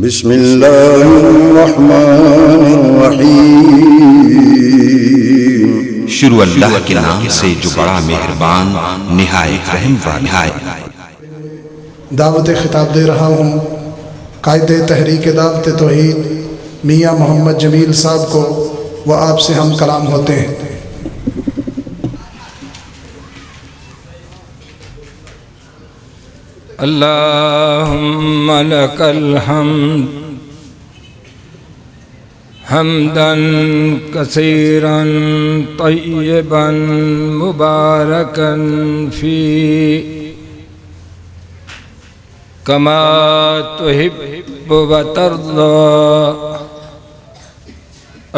बिस्मिल्लाहिर्रहमानिर्रहीम। शुरू अल्लाह के नाम से जो बड़ा मेहरबान निहायत रहम वाला है। दावत खिताब दे रहा हूँ कायदे तहरीक दावत तौहीद मियाँ मोहम्मद जमील साहब को, वह आपसे हम कलाम होते हैं। अल्लाहुम्मा लकल हम्द हम्दन कसीरन तय्यबन मुबारकन फी कमा तुहिब्बु व तर्दा।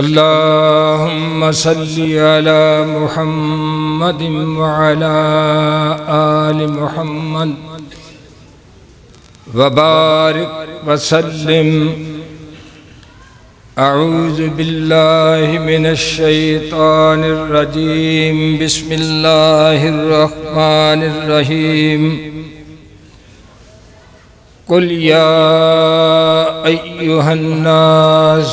अल्लाहुम्मा सल्लि अला मुहम्मदिन व अला आलि मुहम्मद व बारिक व सल्लिम। अऊज़ु बिल्लाहि मिनश शैतानिर रजीम। बिस्मिल्लाहिर रहमानिर रहीम। कुल या अय्युहन नास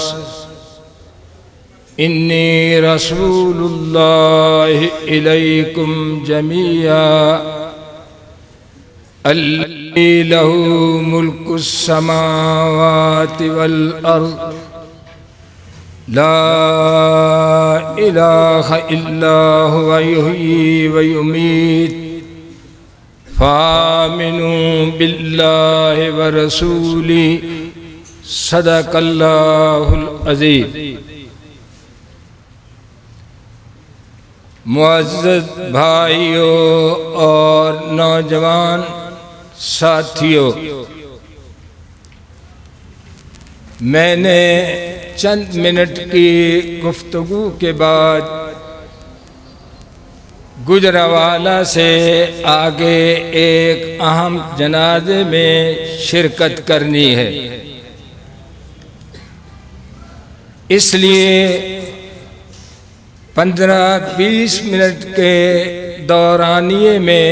इन्नी रसूलुल्लाहि इलैकुम जमीआ अल्लज़ी लहू मुल्कुस समावाति वल अर्ज़ ला इलाहा इल्ला हुवा युहयी व युमीत। फामिनू बिल्लाहि व रसूली सदक़ल्लाहुल अज़ीज़। मुअज़्ज़ज़ भाइयों और नौजवान साथियों, मैंने चंद मिनट की गुफ्तगू के बाद गुजरावाला से आगे एक अहम जनाजे में शिरकत करनी है, इसलिए 15-20 मिनट के दौरानिए में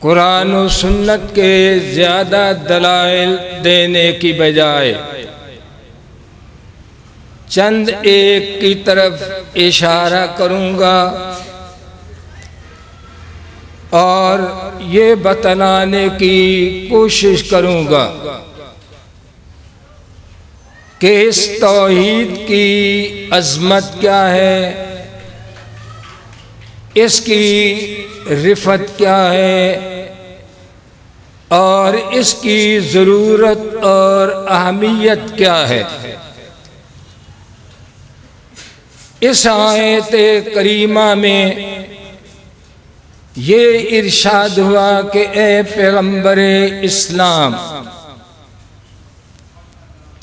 कुरान और सुन्नत के ज़्यादा दलाइल देने की बजाय चंद एक की तरफ इशारा करूँगा और ये बतलाने की कोशिश करूँगा कि इस तौहीद की अज़मत क्या है, इसकी रिफ़त क्या है और इसकी ज़रूरत और अहमियत क्या है। इस आयत करीमा में ये इरशाद हुआ कि ए पैगम्बर इस्लाम,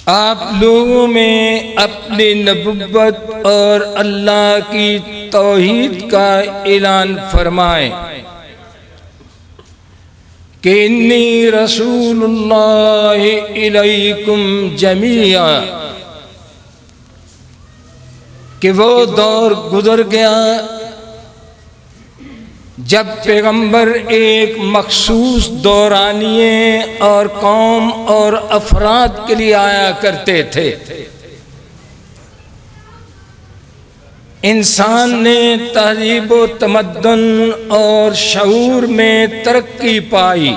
आप लोगों में अपनी नबुव्वत और अल्लाह की तौहीद का ऐलान फरमाएं कि इन्नी रसूलुल्लाहि इलैकुम जमीआ। कि वो दौर गुजर गया जब पैगंबर एक मखसूस दौरानिए और कौम और अफराद के लिए आया करते थे। इंसान ने तहज़ीब व तमद्दुन और शऊर में तरक्की पाई,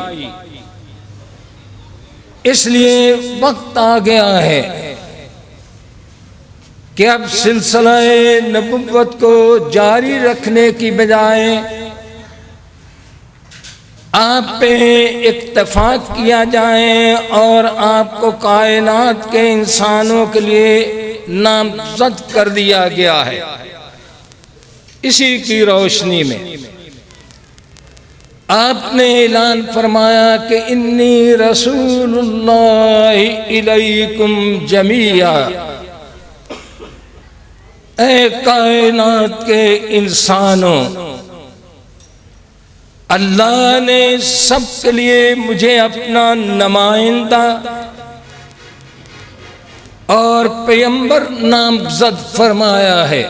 इसलिए वक्त आ गया है कि अब सिलसिला नबुव्वत को जारी रखने की बजाय आप पे इत्तफाक किया जाए और आपको कायनात के इंसानों के लिए नामज़द कर दिया गया है। इसी की रोशनी में आपने ऐलान फरमाया कि इन्नी रसूलुल्लाहि इलैकुम जमीआ। ऐ कायनात के इंसानों, अल्लाह ने सबके लिए मुझे अपना नुमाइंदा और पैगंबर नामज़द फरमाया है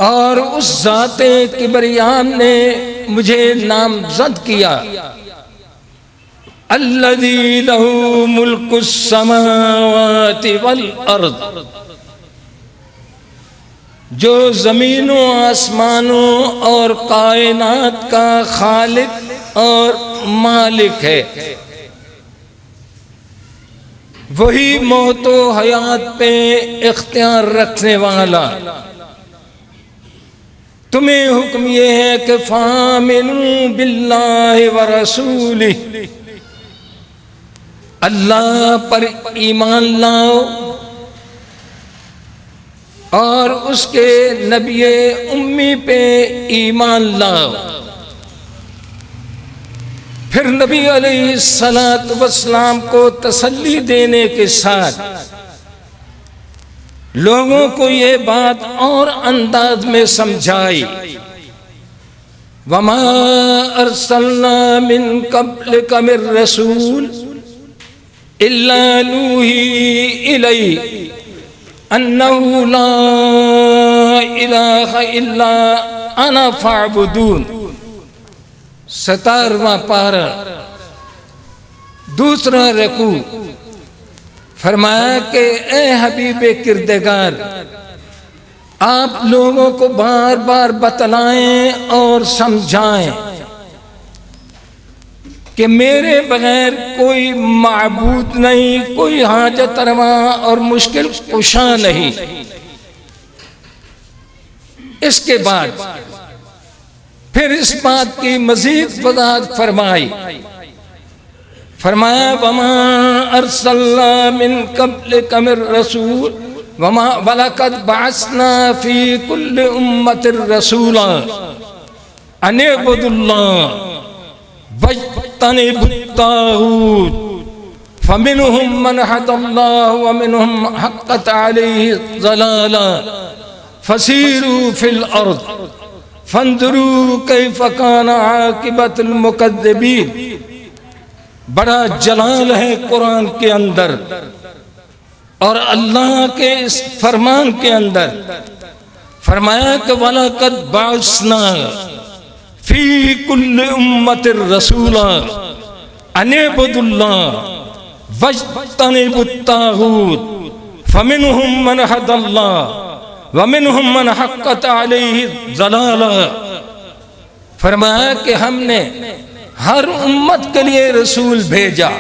और उस ज़ाते किबरियान ने मुझे नामज़द किया अल्लज़ी लहू मुल्कुस समावाति वल अर्द, जो ज़मीनों आसमानों और कायनात का खालिक और मालिक है, वही मौत व हयात पे इख्तियार रखने वाला। तुम्हें हुक्म ये है कि फामिनू बिल्लाहि व रसूलिही, अल्लाह पर ईमान लाओ और उसके नबी उम्मी पे ईमान लाओ। फिर नबी अलैहिस्सलातु वस्सलाम को तसल्ली देने के साथ लोगों को ये बात और अंदाज में समझाई, वमा अरसलना मिन क़ब्लिका मिर रसूल इल्ला नूही इलैहि अन्नहु ला इलाहा इल्ला अना फ़अबुदून। 17वां पारा, दूसरा रकू। फरमाया कि ए हबीबे किरदगार, आप लोगों को बार बार बतलाएं और समझाएं कि मेरे बगैर कोई माबूद नहीं, कोई हाजत रवा और मुश्किल कुशा नहीं। इसके बाद फिर इस बात की मजीद वज़ाहत फरमाई। फरमाया वमा अरसलना मिन क़ब्लिका मिर रसूल वमा वलक़द बअसना फ़ी कुल्लि उम्मतिर रसूला अन इअ्बुदुल्लाह वज्तनिबुत ताग़ूत फ़मिनहुम मन हदल्लाहु व मिनहुम हक़्क़त अलैहि ज़लाला फ़सीरू फ़िल अर्ज़ फ़ंज़ुरू कैफ़ कान आक़िबतुल मुकज़्ज़िबीन। बड़ा जलाल है कुरान के अंदर और अल्लाह के इस फरमान के अंदर। फरमाया कि वलक़द बअसना फ़ी कुल्लि उम्मतिर रसूला अन इअ्बुदुल्लाह वज्तनिबुत ताग़ूत फ़मिनहुम मन हदल्लाह व मिनहुम मन हक़्क़त अलैहि ज़लाला। फरमाया कि हमने हर उम्मत के लिए रसूल भेजा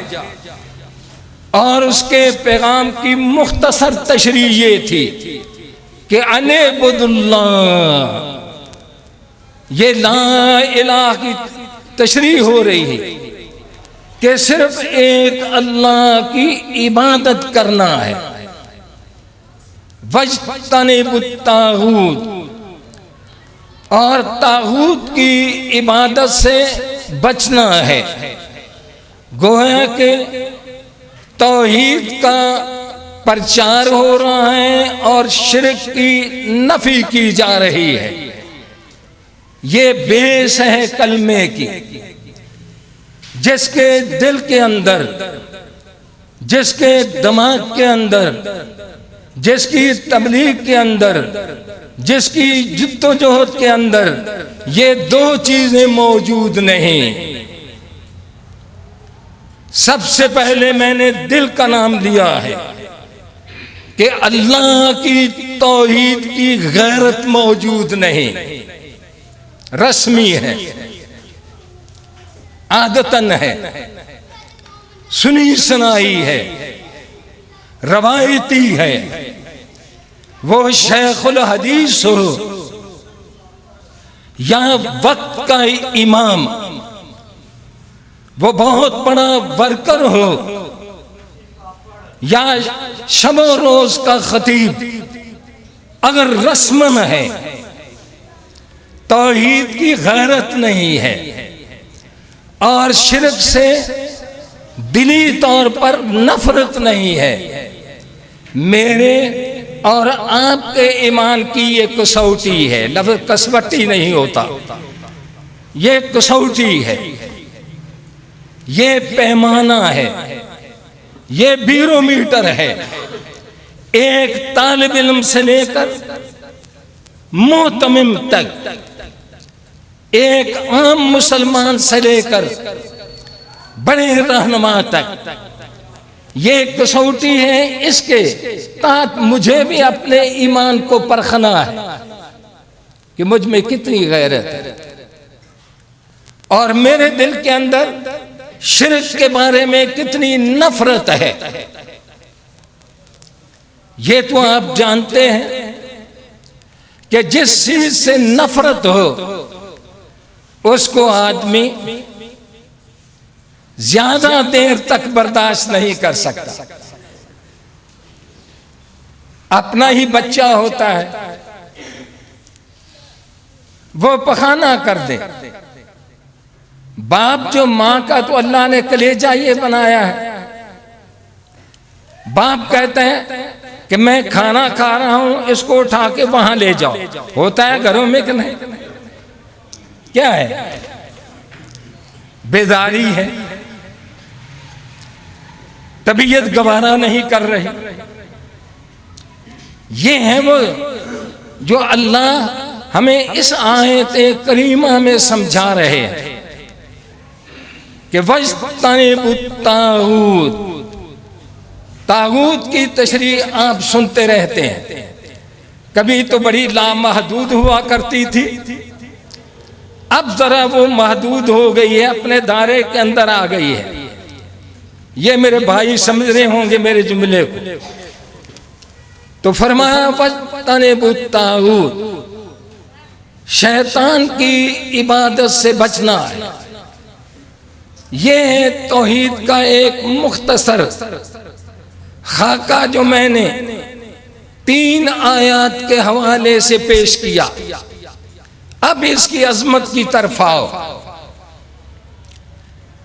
और उसके पैगाम की मुख्तसर तशरीह ये थी कि अनेबुदुल्लाह, ये ला इलाह की तशरीह हो रही है कि सिर्फ एक अल्लाह की इबादत करना है। वज्तनिबुत ताग़ूत, और ताग़ूत की इबादत से बचना है। गोया के तौहीद का प्रचार हो रहा है और शिर्क की नफी की जा रही है। ये बेस है कलमे की। जिसके दिल के अंदर, जिसके दिमाग के अंदर, जिसकी तबलीग के अंदर, जिसकी जिद्दोजहद के अंदर ये दो चीजें मौजूद नहीं। सबसे पहले मैंने दिल का नाम लिया है कि अल्लाह की तौहीद की गैरत मौजूद नहीं। रस्मी है, आदतन है, सुनी सुनाई है, रवायती है। वो शेखुल हदीस हो या वक्त का इमाम, वो बहुत बड़ा वर्कर हो या शब रोज का खतीब, अगर रस्मन है, तौहीद की गैरत नहीं है और शिर्क से दिली तौर पर नफरत नहीं है, मेरे और आपके ईमान की ये कसौटी है। लफ्ज़ कसवटी नहीं होता, ये कसौटी है, ये पैमाना है, ये बैरोमीटर है। एक तालिब इल्म से लेकर मोतमिम तक, एक आम मुसलमान से लेकर बड़े रहनुमा तक। ये कसौटी है, इसके तहत मुझे भी अपने ईमान को परखना है कि मुझ में कितनी गैरत है और मेरे दिल के अंदर शिर्क के बारे में कितनी नफरत है। ये तो आप जानते हैं कि जिस चीज से नफरत हो उसको आदमी ज्यादा देर तक बर्दाश्त नहीं कर सकता। अपना ही बच्चा होता है, वो पखाना कर दे, बाप जो मां का तो अल्लाह ने कलेजा ये बनाया है, बाप कहते हैं कि मैं खाना खा रहा हूं, इसको उठा के वहां ले जाओ। होता है घरों में कि नहीं? क्या है? बेदारी है, तबीयत गवारा नहीं कर रही। ये है वो जो अल्लाह हमें इस आयत करीमा में समझा रहे हैं कि वज्तनिबुत तागूत। तागूत की तशरीह आप सुनते रहते हैं, कभी तो बड़ी लामहदूद हुआ करती थी, अब जरा वो महदूद हो गई है, अपने दायरे के अंदर आ गई है। ये मेरे भाई समझ रहे होंगे मेरे जुमले को। तो फरमाया वज्तनिबुत तागूत, शैतान की इबादत से बचना है। ये है तौहीद का एक मुख्तसर खाका जो मैंने 3 आयत के हवाले से पेश किया। अब इसकी अजमत की तरफ आओ।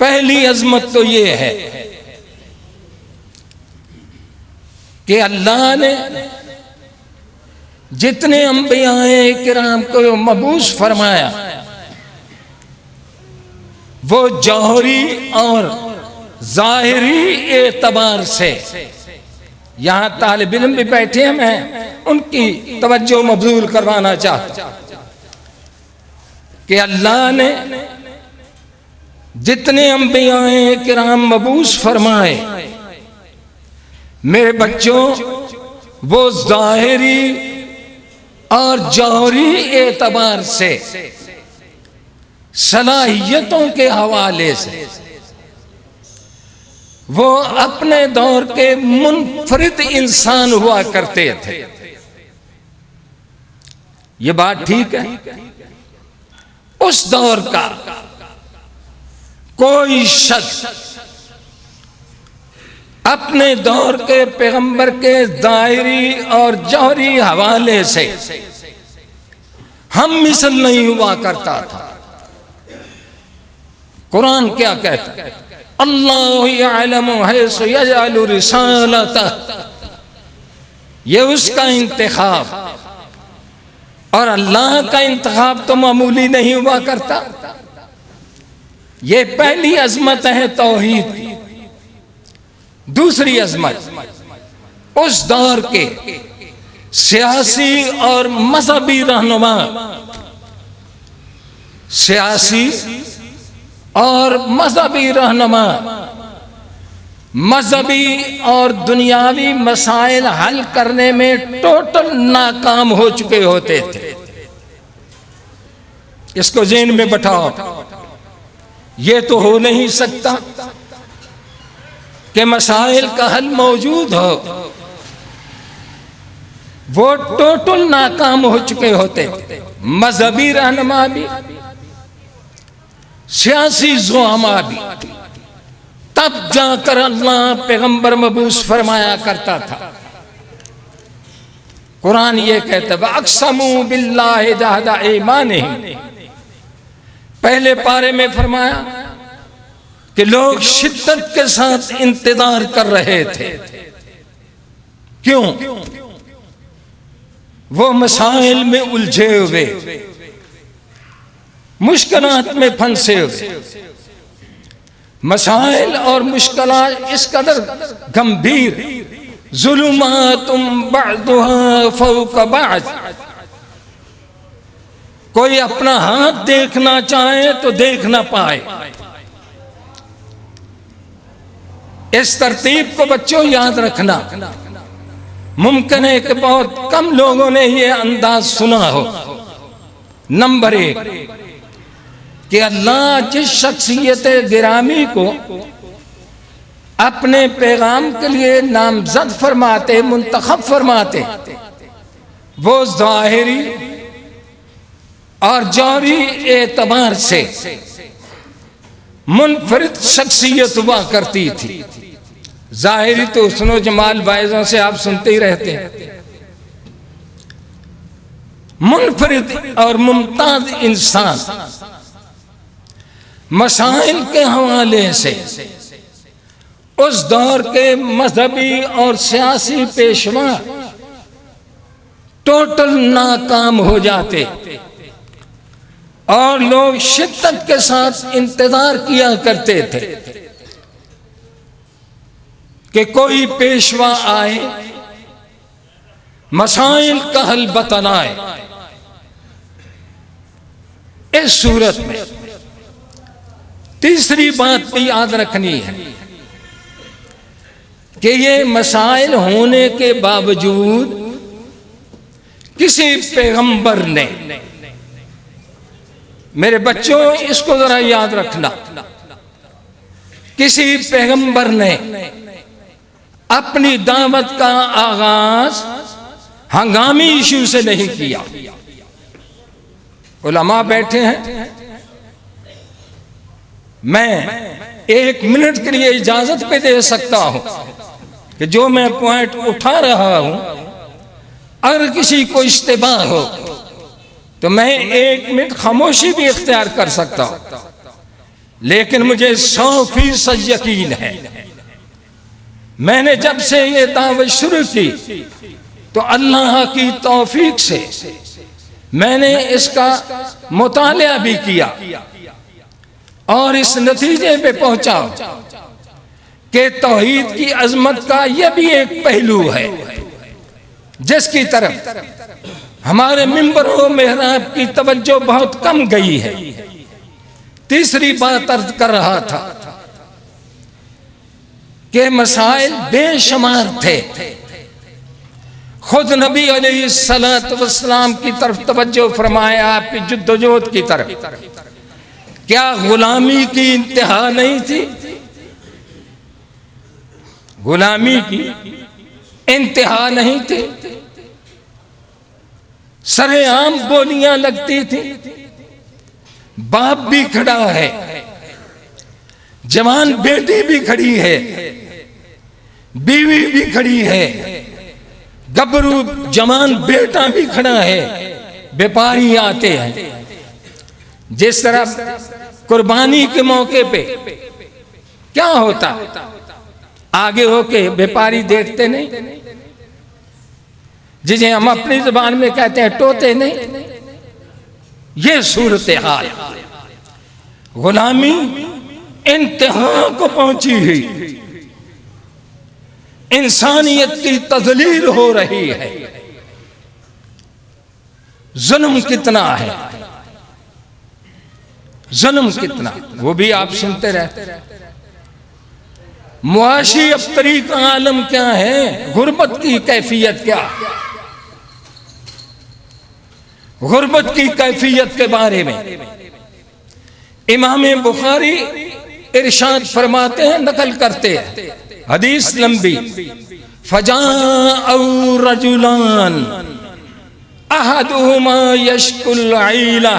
पहली अजमत तो ये है कि अल्लाह ने जितने अंबियाए किराम को मबूस फरमाया वो जौहरी और जाहिरी एतबार से, यहां तालिब इल्म भी बैठे हैं, मैं उनकी तवज्जो मबजूल करवाना चाहता कि अल्लाह ने जितने अंबियाए किराम मबूस फरमाए, मेरे बच्चों, वो जाहिरी और जौहरी एतबार से, सलाहियतों के हवाले से वो अपने दौर के मुनफरिद इंसान हुआ करते थे। ये बात ठीक है? उस दौर का कोई शख्स अपने दौर के पैगंबर के दायरी और जौहरी हवाले से हम मिसल नहीं हुआ करता था। कुरान क्या कहता है? अल्लाहु यअलमु हैसु यजअलु रिसालतह। ये उसका इंतखाब, और अल्लाह का इंतखाब तो मामूली नहीं हुआ करता। ये पहली अजमत है तौहीद की। दूसरी अजमत, उस दौर के सियासी और मजहबी रहनुमा, सियासी और मजहबी रहनुमा मजहबी और दुनियावी मसाइल हल करने में टोटल नाकाम हो चुके होते थे। इसको ज़हन में बैठाओ। ये तो हो नहीं सकता कि मसाइल का हल मौजूद हो, वो टोटल नाकाम हो चुके होते। मजहबी रहनुमा भी, सियासी ज़ुआमा भी, तब जाकर अल्लाह पैगंबर मबूस फरमाया करता था। कुरान ये कहता है अक़समू बिल्लाहि जहदा ईमानिहिम। पहले पारे में फरमाया कि लोग शिद्दत के साथ इंतजार कर रहे थे। क्यों? वो मसाइल में उलझे हुए, मुश्किलात में फंसे हुए। मसाइल और मुश्किलात इस कदर गंभीर, ज़ुलुमातुम बअदुहा फ़ौक़ बअद। कोई अपना हाथ देखना चाहे तो देख ना पाए, इस तरतीब को बच्चों याद रखना। मुमकिन है कि बहुत कम लोगों ने ये अंदाज सुना हो। नंबर 1 कि अल्लाह जिस शख्सियत गिरामी को अपने पैगाम के लिए नामजद फरमाते, मुंतखब फरमाते, वो ज़ाहिरी और जौहरी एतबार से मुनफरिद शख्सियत हुआ करती थी। ज़ाहिरी तो हुस्न जमाल बाइज़ों से आप सुनते ही रहते हैं। मुनफरिद और मुमताज इंसान मसाइल के हवाले से उस दौर के मजहबी और सियासी पेशवा टोटल नाकाम हो जाते और लोग शिद्दत के साथ इंतजार किया करते थे कि कोई पेशवा आए, मसाइल का हल बतलाए। इस सूरत में तीसरी बात भी याद रखनी है कि ये मसाइल होने के बावजूद किसी पैगंबर ने, मेरे बच्चों इसको जरा याद रखना, किसी पैगंबर ने अपनी दावत का आगाज हंगामी इशू से नहीं किया। उलमा बैठे हैं, मैं 1 मिनट के लिए इजाजत पे दे सकता हूं कि जो मैं पॉइंट उठा रहा हूं अगर किसी को इश्तिबाह हो तो मैं 1 मिनट खामोशी भी इख्तियार कर सकता हूं, लेकिन मुझे 100% यकीन है, मैंने जब से ये दावत शुरू की तो अल्लाह की तौफीक से मैंने इसका मुतालिया भी किया और इस नतीजे पे पहुंचा कि तौहीद की अजमत का यह भी एक पहलू है जिसकी तरफ हमारे मिंबरों मेहराब की तवज्जो बहुत कम गई है। तीसरी बात अर्ज कर रहा था कि मसाइल बेशुमार थे। खुद नबी अलैहिस्सलातु वस्सलाम की तरफ तवज्जो फरमाया, आपकी जुद्दोजहद की तरफ। क्या गुलामी की इंतहा नहीं थी? गुलामी की इंतहा नहीं थी, सरेआम बोलियां लगती थी। बाप भी खड़ा है, जवान बेटी भी खड़ी है, बीवी भी खड़ी है, गबरू जवान बेटा भी खड़ा है, व्यापारी आते हैं। जिस तरह कुर्बानी के मौके पे क्या होता, आगे होके व्यापारी देखते नहीं, जिसे हम अपनी जुबान में कहते हैं टोते नहीं। ये सूरत हाल, गुलामी इंतहा को पहुंची हुई, इंसानियत की तजलील हो रही है। जुल्म कितना है, जुल्म कितना, वो भी आप सुनते रहते। मुआशी अफ्तरी का आलम क्या है, गुर्बत की कैफियत क्या, गुर्बत की कैफियत के बारे में इमाम बुखारी इरशाद फरमाते हैं, नकल करते हैं, हदीस लंबी। फजाअ रजुलान अहदुहुमा यशकुल आइला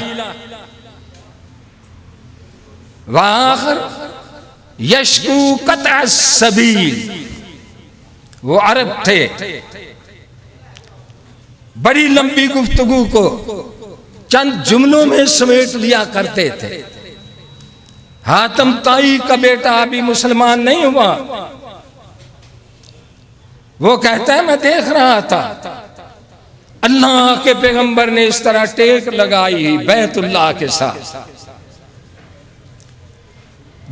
व आखर यशकू कतअ सबील। वो अरब थे, बड़ी लंबी गुफ्तगू को चंद जुमलों में समेट लिया करते थे। हातम ताई का बेटा अभी मुसलमान नहीं हुआ, वो कहता है मैं देख रहा था अल्लाह के पैगंबर ने इस तरह टेक लगाई बैतुल्लाह के साथ।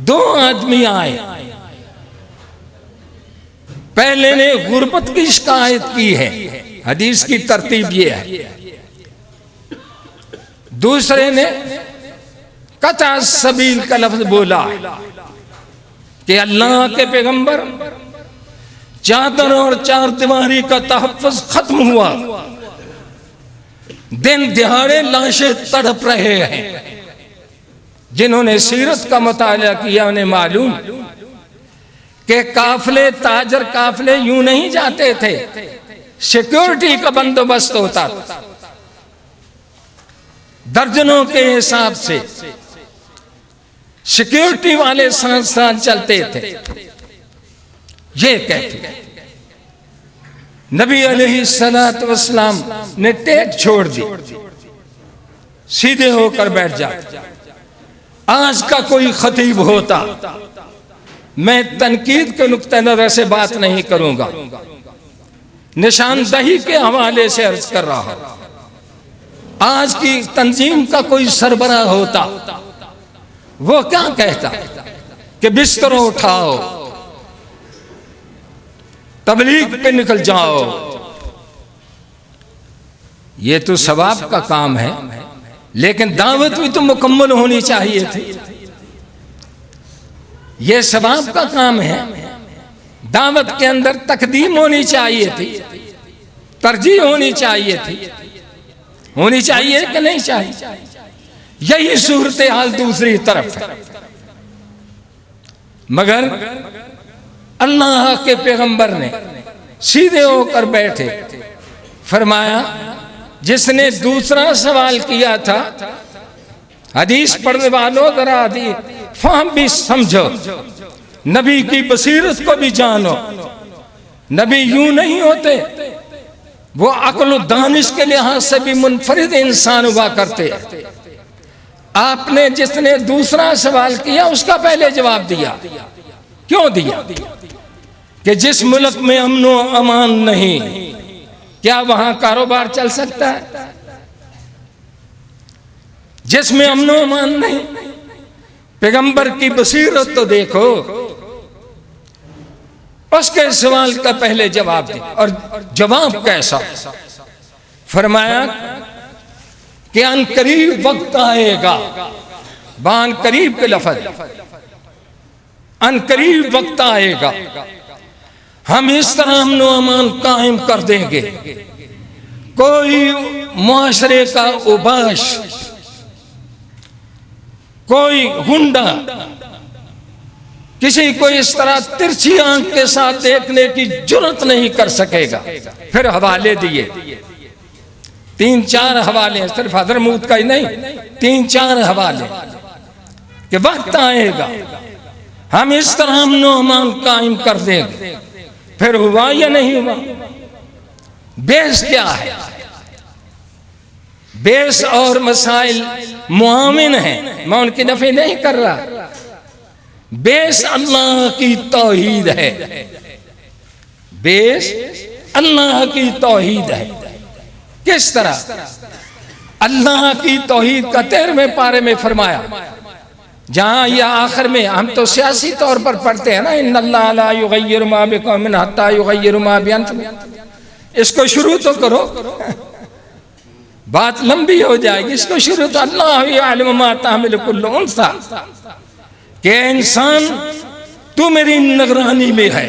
2 आदमी आए, पहले ने गुर्बत की शिकायत की है, हदीस की तरतीब ये है। दूसरे ने कतअ सबील का लफ्ज बोला, कि अल्लाह के पैगंबर चादर और चार दीवारी का तहफ़्फ़ुज़ खत्म हुआ, दिन दिहाड़े लाशें तड़प रहे हैं। जिन्होंने सीरत का मुताला किया उन्हें मालूम कि काफिले, ताजर काफिले यूं नहीं जाते थे, सिक्योरिटी का बंदोबस्त होता था, दर्जनों के हिसाब से सिक्योरिटी वाले साथ साथ चलते थे। ये कैफियत नबी अलैहिस्सलातु वस्सलाम ने टेक छोड़ दी, सीधे होकर बैठ जा। आज का कोई खतीब होता, मैं तनकीद के नुक्ते नजर से बात नहीं करूंगा, निशानदही के हवाले से अर्ज कर रहा हूं। आज की तंजीम का कोई सरबराह होता, वो क्या कहता कि बिस्तरों उठाओ, तबलीग पे निकल जाओ। ये तो सवाब का काम है, लेकिन दावत भी तो मुकम्मल होनी चाहिए थी। ये सवाब का काम है, दावत के अंदर तकदीम होनी चाहिए थी, तरजीह होनी चाहिए थी, होनी चाहिए कि नहीं चाहिए। यही सूरत हाल दूसरी तरफ है। मगर अल्लाह के पैगंबर ने सीधे होकर बैठे, फरमाया जिसने दूसरा सवाल किया था, हदीस पढ़ने वालों जरा फहम भी समझो, नबी की बसीरत को भी जानो। नबी यूं नहीं होते, वो अक्ल दानिश के लिहाज से भी मुनफरिद इंसान हुआ करते। आपने जिसने दूसरा सवाल किया उसका पहले जवाब दिया। क्यों दिया? कि जिस मुल्क में अमन व अमान नहीं, क्या वहां कारोबार चल सकता है? जिसमें अमन व अमान नहीं, पैगंबर की बसीरत तो देखो, उसके सवाल का पहले जवाब दिया। और जवाब कैसा? फरमाया कि अन करीब वक्त आएगा, बान करीब के लफ्ज़, अन करीब वक्त आएगा, हम इस तरह अमन व अमान कायम कर देंगे, कोई मुआशरे का उबाश, कोई गुंडा किसी को इस तरह तिरछी आंख के साथ देखने की जुर्रत नहीं कर सकेगा। फिर हवाले दिए, 3-4 हवाले, सिर्फ हजरमूत का ही नहीं, 3-4 हवाले कि वक्त आएगा हम इस तरह अमन व अमान कायम कर देंगे। फिर हुआ या नहीं हुआ? बेस क्या है? बेस और मसाइल मुआमिन हैं, मैं उनकी नफी नहीं कर रहा। बेस अल्लाह की तौहीद है, बेस अल्लाह की तौहीद है। किस तरह? अल्लाह की तौहीद का 13वें पारे में फरमाया, जहां या आखिर में, हम तो सियासी तौर पर पढ़ते हैं ना, इन्नल्लाह ला युगय्यिरु मा बिकौमिन हत्ता युगय्यिरु मा बिअनफुसिहिम। इसको शुरू तो करो, बात लंबी हो जाएगी। इसको शुरू तो अल्लाह यअलमु मा तहमिलु कुल्लु उन्सा, कि इंसान तू मेरी निगरानी में है,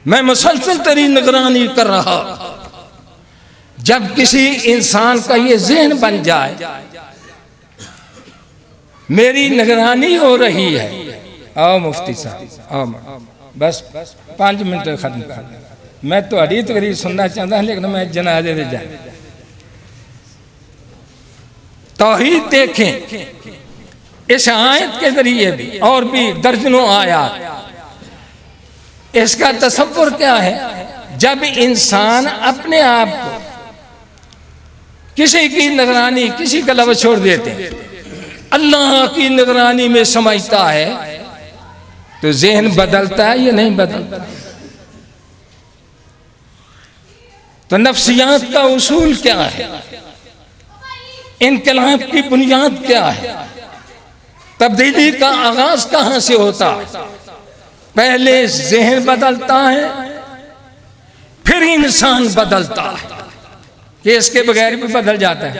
मैं मुसलसल तेरी निगरानी कर रहा। जब किसी इंसान का ये ज़हन बन जाए मेरी निगरानी हो रही है, आओ मुफ्ती साहब आओ, बस 5 मिनट खत्म कर। मैं तो हदीस गरीब सुनना चाहता हूं, लेकिन मैं जनाजे दे जाए। तौहीद देखें, इस आयत के जरिए भी और भी दर्जनों आयत, इसका तसव्वुर क्या है? जब इंसान अपने आप को किसी की निगरानी, किसी का लफ्ज़ छोड़ देते हैं, अल्लाह की निगरानी में समझता है, तो ज़हन बदलता है या नहीं बदलता? तो नफ्सियात का उसूल क्या है? इनकलाब की बुनियाद क्या है? तब्दीली का आगाज कहां से होता है? पहले ज़हन बदलता है, फिर इंसान बदलता है, कि इसके बगैर भी बदल जाता है।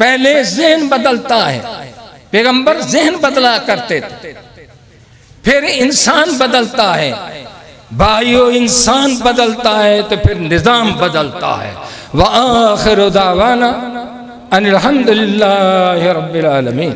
पहले ज़हन बदलता है, पैगंबर ज़हन बदला करते थे, फिर इंसान बदलता है भाइयों, इंसान बदलता है तो फिर निज़ाम बदलता है। व आखिरु दावाना अनिल हम्दुलिल्लाहि रब्बिल आलमीन।